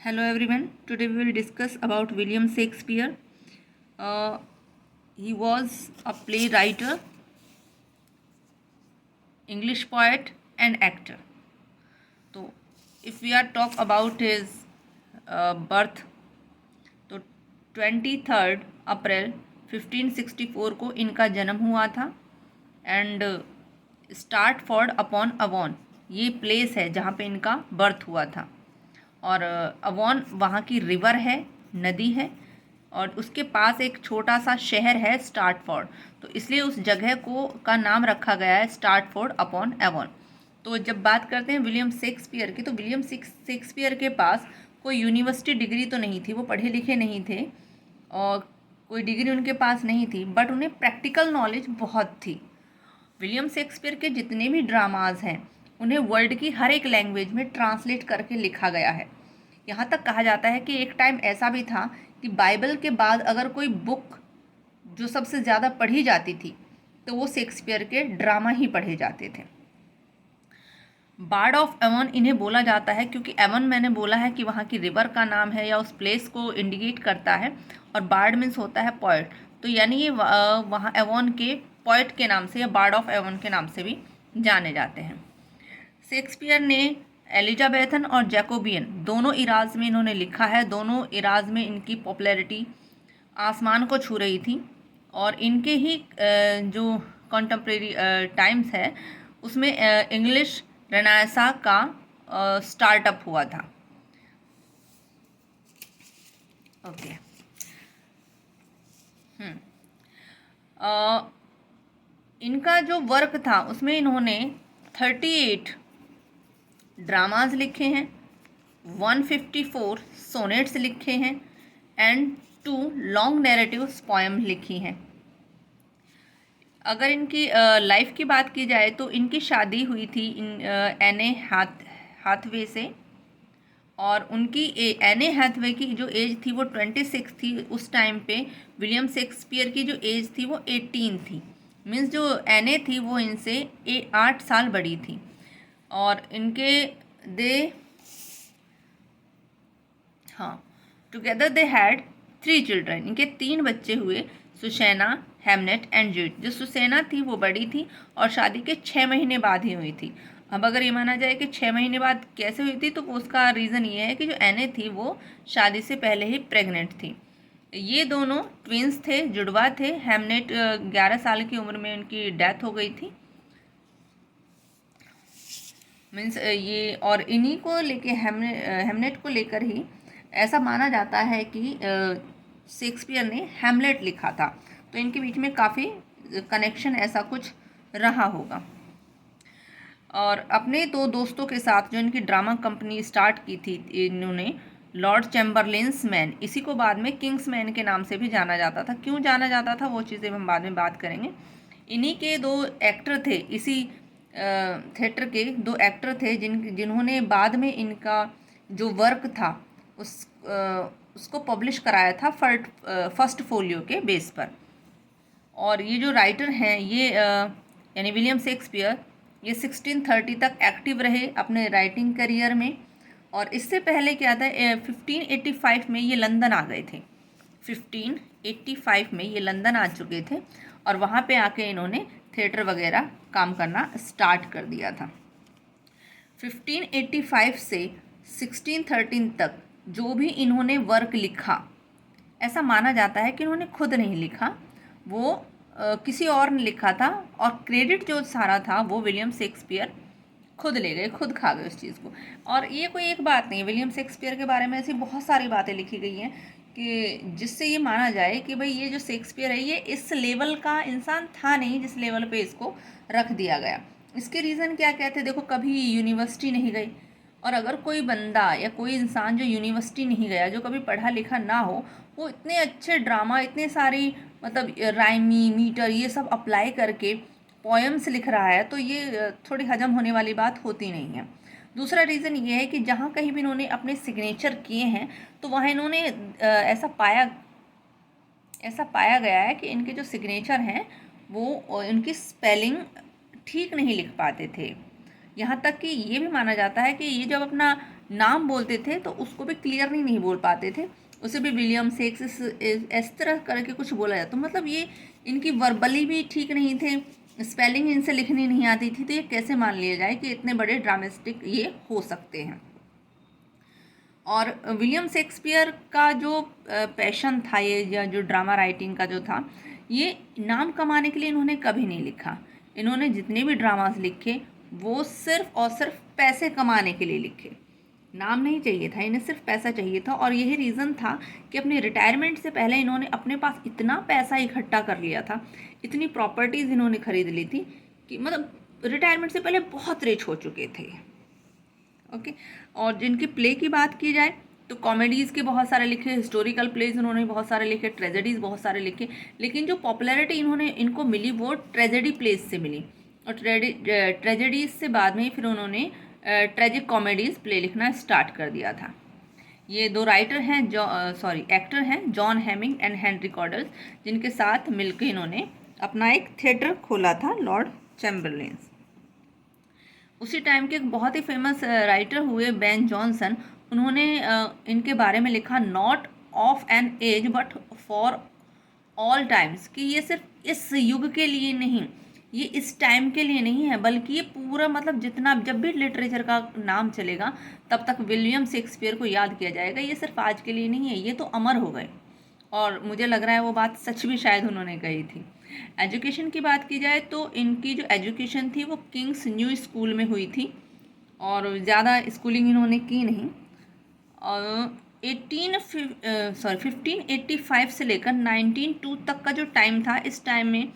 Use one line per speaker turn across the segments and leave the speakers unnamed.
Hello everyone. Today we will discuss about William Shakespeare. He was a playwright, English poet, and actor. So, if we are talk about his birth, तो 23 अप्रैल 1564 को इनका जन्म हुआ था. And स्टार्टफोर्ड upon Avon ये place है जहाँ पे इनका बर्थ हुआ था. और अवॉन वहाँ की रिवर है, नदी है, और उसके पास एक छोटा सा शहर है स्टार्टफोर्ड. तो इसलिए उस जगह को का नाम रखा गया है स्टार्टफोर्ड अपॉन एवॉन. तो जब बात करते हैं विलियम शेक्सपियर की, तो विलियम शेक्सपियर के पास कोई यूनिवर्सिटी डिग्री तो नहीं थी, वो पढ़े लिखे नहीं थे और कोई डिग्री उनके पास नहीं थी, बट उन्हें प्रैक्टिकल नॉलेज बहुत थी. विलियम शेक्सपियर के जितने भी ड्रामाज हैं उन्हें वर्ल्ड की हर एक लैंग्वेज में ट्रांसलेट करके लिखा गया है. यहाँ तक कहा जाता है कि एक टाइम ऐसा भी था कि बाइबल के बाद अगर कोई बुक जो सबसे ज़्यादा पढ़ी जाती थी तो वो शेक्सपियर के ड्रामा ही पढ़े जाते थे. बार्ड ऑफ एवन इन्हें बोला जाता है क्योंकि एवन मैंने बोला है कि वहाँ की रिवर का नाम है या उस प्लेस को इंडिकेट करता है, और बार्ड मीन्स होता है पोएट. तो यानी ये वहाँ एवन के पोएट के नाम से या बार्ड ऑफ एवन के नाम से भी जाने जाते हैं. शेक्सपियर ने एलिजाबेथन और जैकोबियन दोनों इराज में इन्होंने लिखा है. दोनों इराज में इनकी पॉपुलैरिटी आसमान को छू रही थी, और इनके ही जो कॉन्टेम्प्रेरी टाइम्स है उसमें इंग्लिश रेनेसां का स्टार्टअप हुआ था. ओके. इनका जो वर्क था उसमें इन्होंने 38 ड्रामाज लिखे हैं, 154 सोनेट्स लिखे हैं एंड 2 लॉन्ग नैरेटिव्स पोएम लिखी हैं. अगर इनकी लाइफ की बात की जाए तो इनकी शादी हुई थी एने हाथवे से, और उनकी एने हाथवे की जो एज थी वो 26 थी उस टाइम पे. विलियम शेक्सपियर की जो एज थी वो 18 थी. मीन्स जो एने थी वो इनसे 8 साल बड़ी थी. और इनके टुगेदर दे हैड 3 चिल्ड्रन. इनके 3 बच्चे हुए, सुसैना, हेमनेट एंड जूड. जो सुसैना थी वो बड़ी थी और शादी के 6 महीने बाद ही हुई थी. अब अगर ये माना जाए कि 6 महीने बाद कैसे हुई थी, तो उसका रीज़न ये है कि जो एने थी वो शादी से पहले ही प्रेग्नेंट थी. ये दोनों ट्विंस थे, जुड़वा थे. हेमनेट 11 साल की उम्र में उनकी डेथ हो गई थी. मीन्स ये, और इन्हीं को लेके हेमनेट को लेकर ही ऐसा माना जाता है कि शेक्सपियर ने हैमलेट लिखा था. तो इनके बीच में काफ़ी कनेक्शन ऐसा कुछ रहा होगा. और अपने 2 दोस्तों के साथ जो इनकी ड्रामा कंपनी स्टार्ट की थी इन्होंने, लॉर्ड चैम्बरलेन्स मैन, इसी को बाद में किंग्स मैन के नाम से भी जाना जाता था. क्यों जाना जाता था वो चीज़ें हम बाद में बात करेंगे. इन्हीं के 2 एक्टर थे, इसी थिएटर के 2 एक्टर थे जिन्होंने बाद में इनका जो वर्क था उसको पब्लिश कराया था फर्स्ट फोलियो के बेस पर. और ये जो राइटर हैं ये यानी विलियम शेक्सपियर, ये 1630 तक एक्टिव रहे अपने राइटिंग करियर में. और इससे पहले क्या था, 1585 में ये लंदन आ गए थे. 1585 में ये लंदन आ चुके थे और वहाँ पे आके इन्होंने थिएटर वगैरह काम करना स्टार्ट कर दिया था. 1585 से 1613 तक जो भी इन्होंने वर्क लिखा, ऐसा माना जाता है कि इन्होंने खुद नहीं लिखा, वो किसी और ने लिखा था. और क्रेडिट जो सारा था वो विलियम शेक्सपियर खुद ले गए, खुद खा गए उस चीज़ को. और ये कोई एक बात नहीं है, विलियम शेक्सपियर के बारे में ऐसी बहुत सारी बातें लिखी गई हैं कि जिससे ये माना जाए कि भाई ये जो शेक्सपियर है ये इस लेवल का इंसान था नहीं जिस लेवल पे इसको रख दिया गया. इसके रीज़न क्या कहते हैं, देखो, कभी यूनिवर्सिटी नहीं गई. और अगर कोई बंदा या कोई इंसान जो यूनिवर्सिटी नहीं गया, जो कभी पढ़ा लिखा ना हो, वो इतने अच्छे ड्रामा, इतने सारी मतलब राइमी मीटर ये सब अप्लाई करके पोएम्स लिख रहा है, तो ये थोड़ी हजम होने वाली बात होती नहीं है. दूसरा रीज़न ये है कि जहाँ कहीं भी इन्होंने अपने सिग्नेचर किए हैं तो वहाँ इन्होंने ऐसा पाया गया है कि इनके जो सिग्नेचर हैं वो उनकी स्पेलिंग ठीक नहीं लिख पाते थे. यहाँ तक कि ये भी माना जाता है कि ये जब अपना नाम बोलते थे तो उसको भी क्लियरली नहीं बोल पाते थे, उसे भी विलियम शेक्स इस तरह करके कुछ बोला जाता। तो मतलब ये इनकी वर्बली भी ठीक नहीं थे, स्पेलिंग इनसे लिखनी नहीं आती थी, तो ये कैसे मान लिया जाए कि इतने बड़े ड्रामेस्टिक ये हो सकते हैं। और विलियम शेक्सपियर का जो पैशन था, ये या जो ड्रामा राइटिंग का जो था, ये नाम कमाने के लिए इन्होंने कभी नहीं लिखा। इन्होंने जितने भी ड्रामास लिखे वो सिर्फ और सिर्फ पैसे कमाने के लिए लिखे, नाम नहीं चाहिए था इन्हें, सिर्फ पैसा चाहिए था। और यही रीज़न था कि अपनी रिटायरमेंट से पहले इन्होंने अपने पास इतना पैसा इकट्ठा कर लिया था, इतनी प्रॉपर्टीज़ इन्होंने खरीद ली थी कि मतलब रिटायरमेंट से पहले बहुत रिच हो चुके थे। ओके। और जिनकी प्ले की बात की जाए तो कॉमेडीज़ के बहुत सारे लिखे, हिस्टोरिकल प्लेज उन्होंने बहुत सारे लिखे, ट्रेजेडीज़ बहुत सारे लिखे, लेकिन जो पॉपुलैरिटी इनको मिली वो ट्रेजेडी प्लेज से मिली। और ट्रेजेडीज़ से बाद में फिर उन्होंने ट्रेजिक कॉमेडीज़ प्ले लिखना स्टार्ट कर दिया था। ये दो राइटर हैं, एक्टर हैं, जॉन हेमिंग एंड हेनरी कॉडल्स, जिनके साथ मिलकर इन्होंने अपना एक थिएटर खोला था, लॉर्ड चैम्बरलेन। उसी टाइम के एक बहुत ही फेमस राइटर हुए बेन जॉनसन, उन्होंने इनके बारे में लिखा, not of an age but for all times, कि ये सिर्फ इस युग के लिए नहीं, ये इस टाइम के लिए नहीं है, बल्कि ये पूरा मतलब जितना जब भी लिटरेचर का नाम चलेगा तब तक विलियम शेक्सपियर को याद किया जाएगा। ये सिर्फ आज के लिए नहीं है, ये तो अमर हो गए। और मुझे लग रहा है वो बात सच भी शायद उन्होंने कही थी। एजुकेशन की बात की जाए तो इनकी जो एजुकेशन थी वो किंग्स न्यू स्कूल में हुई थी, और ज़्यादा स्कूलिंग इन्होंने की नहीं। और 1585 से लेकर 1902 तक का जो टाइम था, इस टाइम में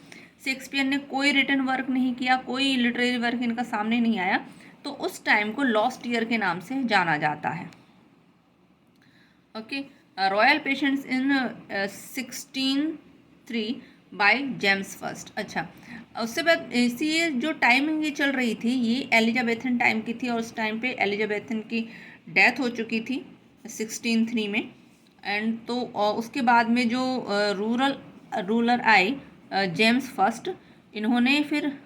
शेक्सपियर ने कोई रिटन वर्क नहीं किया, कोई लिटरेरी वर्क इनका सामने नहीं आया, तो उस टाइम को लॉस्ट ईयर के नाम से जाना जाता है। Okay. Royal patients in 1603 by James first. अच्छा, उससे बाद इसी ये जो टाइमिंग ये चल रही थी, ये एलिजाबेथन टाइम की थी, और उस टाइम पे एलिजाबेथन की डेथ हो चुकी थी 1603 में। एंड तो उसके बाद में जो रूलर आए जेम्स फर्स्ट, इन्होंने फिर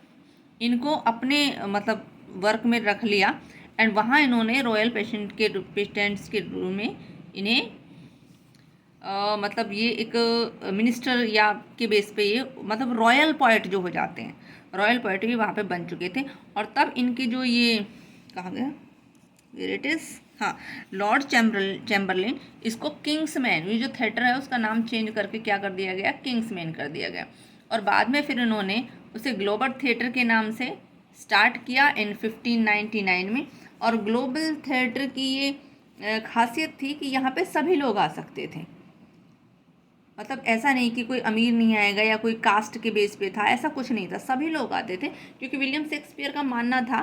इनको अपने मतलब वर्क में रख लिया, एंड वहाँ इन्होंने रॉयल पेशेंट्स के रूम में इन्हें मतलब ये एक मिनिस्टर या के बेस पे ये मतलब रॉयल पोएट जो हो जाते हैं, रॉयल पोएट भी वहाँ पे बन चुके थे। और तब इनकी जो ये कहा गया इट इज़, हाँ, लॉर्ड चैम्बरलेन, इसको किंग्समैन, ये जो थिएटर है उसका नाम चेंज करके क्या कर दिया गया, किंग्समैन कर दिया गया। और बाद में फिर इन्होंने उसे ग्लोबल थिएटर के नाम से स्टार्ट किया इन 1599 में। और ग्लोबल थिएटर की ये खासियत थी कि यहाँ पे सभी लोग आ सकते थे, मतलब ऐसा नहीं कि कोई अमीर नहीं आएगा या कोई कास्ट के बेस पे था, ऐसा कुछ नहीं था, सभी लोग आते थे, क्योंकि विलियम शेक्सपियर का मानना था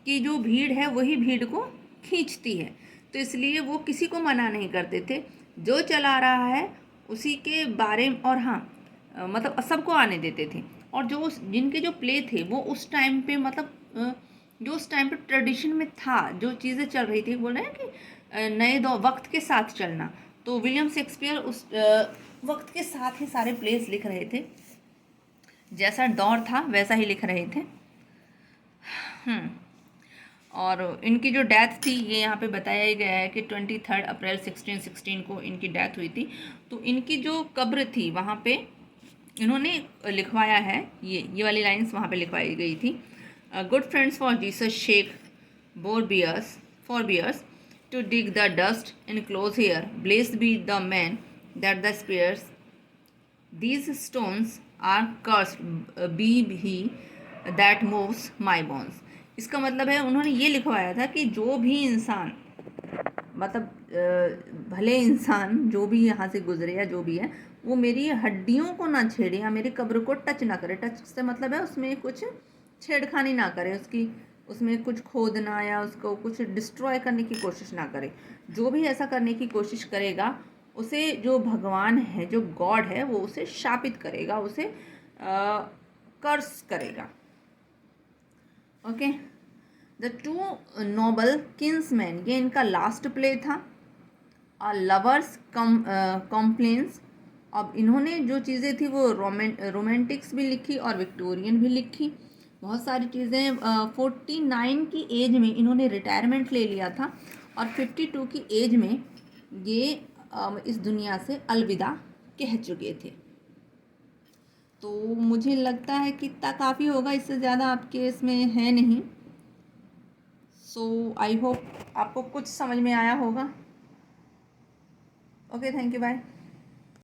कि जो भीड़ है वही भीड़ को खींचती है, तो इसलिए वो किसी को मना नहीं करते थे, जो चला रहा है उसी के बारे में। और हाँ, मतलब सबको आने देते थे। और जो जिनके जो प्ले थे वो उस टाइम पे मतलब जो उस टाइम पे ट्रेडिशन में था, जो चीज़ें चल रही थी, बोल रहे हैं कि नए दौर वक्त के साथ चलना, तो विलियम शेक्सपियर उस वक्त के साथ ही सारे प्लेस लिख रहे थे, जैसा दौर था वैसा ही लिख रहे थे। और इनकी जो डेथ थी ये यहाँ पे बताया गया है कि 23 अप्रैल 1616 को इनकी डेथ हुई थी। तो इनकी जो कब्र थी वहाँ पे इन्होंने लिखवाया है, ये वाली लाइन्स वहाँ पे लिखवाई गई थी, good friends for Jesus shake for to dig the dust and close here. Blessed be the man that the spears. These stones are cursed, be he that moves my bones. इसका मतलब है उन्होंने ये लिखवाया था कि जो भी इंसान मतलब भले इंसान जो भी यहाँ से गुजरे या जो भी है, वो मेरी हड्डियों को ना छेड़े या मेरी कब्र को टच ना करे। टच से मतलब है उसमें कुछ छेड़खानी ना करे, उसमें कुछ खोदना या उसको कुछ डिस्ट्रॉय करने की कोशिश ना करे। जो भी ऐसा करने की कोशिश करेगा उसे जो भगवान है, जो गॉड है, वो उसे शापित करेगा, उसे कर्स करेगा। Okay. The two noble kinsmen, ये इनका लास्ट प्ले था। लवर्स कॉम्प्लेन्स, अब इन्होंने जो चीज़ें थी वो रोमांटिक्स भी लिखी और विक्टोरियन भी लिखी, बहुत सारी चीज़ें। 49 की एज में इन्होंने रिटायरमेंट ले लिया था, और 52 की एज में ये इस दुनिया से अलविदा कह चुके थे। तो मुझे लगता है कि इतना काफ़ी होगा, इससे ज़्यादा आपके इसमें है नहीं। सो आई होप आपको कुछ समझ में आया होगा। Okay, thank you, bye.